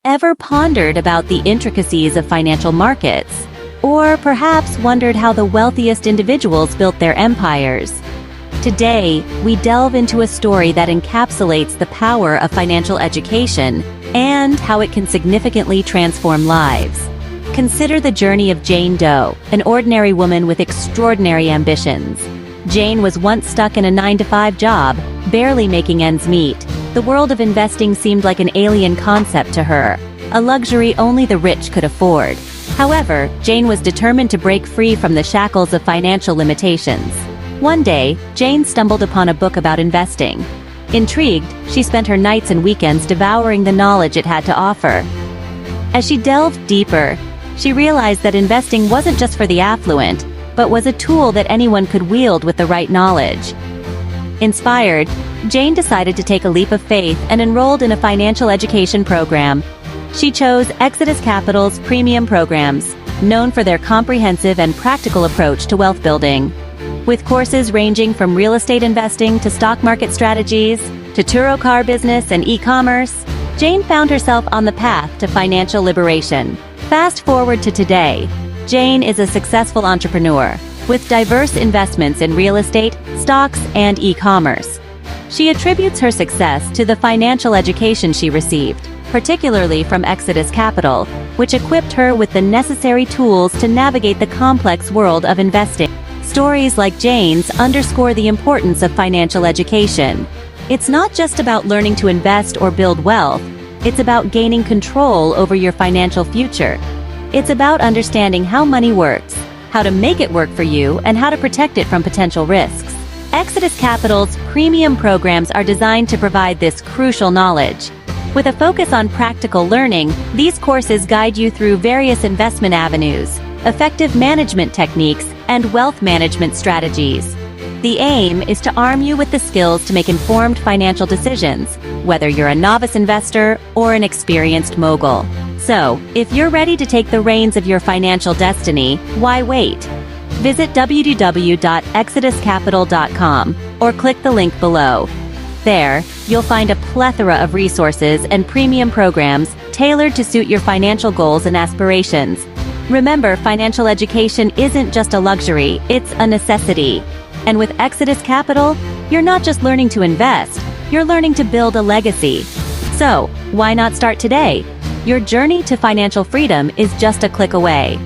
Ever pondered about the intricacies of financial markets? Or perhaps wondered how the wealthiest individuals built their empires? Today, we delve into a story that encapsulates the power of financial education and how it can significantly transform lives. Consider the journey of Jane Doe, an ordinary woman with extraordinary ambitions. Jane was once stuck in a 9-to-5 job, barely making ends meet. The world of investing seemed like an alien concept to her, a luxury only the rich could afford. However, Jane was determined to break free from the shackles of financial limitations. One day, Jane stumbled upon a book about investing. Intrigued, she spent her nights and weekends devouring the knowledge it had to offer. As she delved deeper, she realized that investing wasn't just for the affluent, but was a tool that anyone could wield with the right knowledge. Inspired, Jane decided to take a leap of faith and enrolled in a financial education program. She chose Exodus Capital's premium programs, known for their comprehensive and practical approach to wealth building. With courses ranging from real estate investing to stock market strategies, to Turo car business and e-commerce, Jane found herself on the path to financial liberation. Fast forward to today, Jane is a successful entrepreneur, with diverse investments in real estate, stocks, and e-commerce. She attributes her success to the financial education she received, particularly from Exodus Capital, which equipped her with the necessary tools to navigate the complex world of investing. Stories like Jane's underscore the importance of financial education. It's not just about learning to invest or build wealth, it's about gaining control over your financial future. It's about understanding how money works, how to make it work for you, and how to protect it from potential risks. Exodus Capital's premium programs are designed to provide this crucial knowledge. With a focus on practical learning, these courses guide you through various investment avenues, effective management techniques, and wealth management strategies. The aim is to arm you with the skills to make informed financial decisions, whether you're a novice investor or an experienced mogul. So, if you're ready to take the reins of your financial destiny, why wait? Visit www.exoduscapital.com or click the link below. There, you'll find a plethora of resources and premium programs tailored to suit your financial goals and aspirations. Remember, financial education isn't just a luxury, it's a necessity. And with Exodus Capital, you're not just learning to invest, you're learning to build a legacy. So, why not start today? Your journey to financial freedom is just a click away.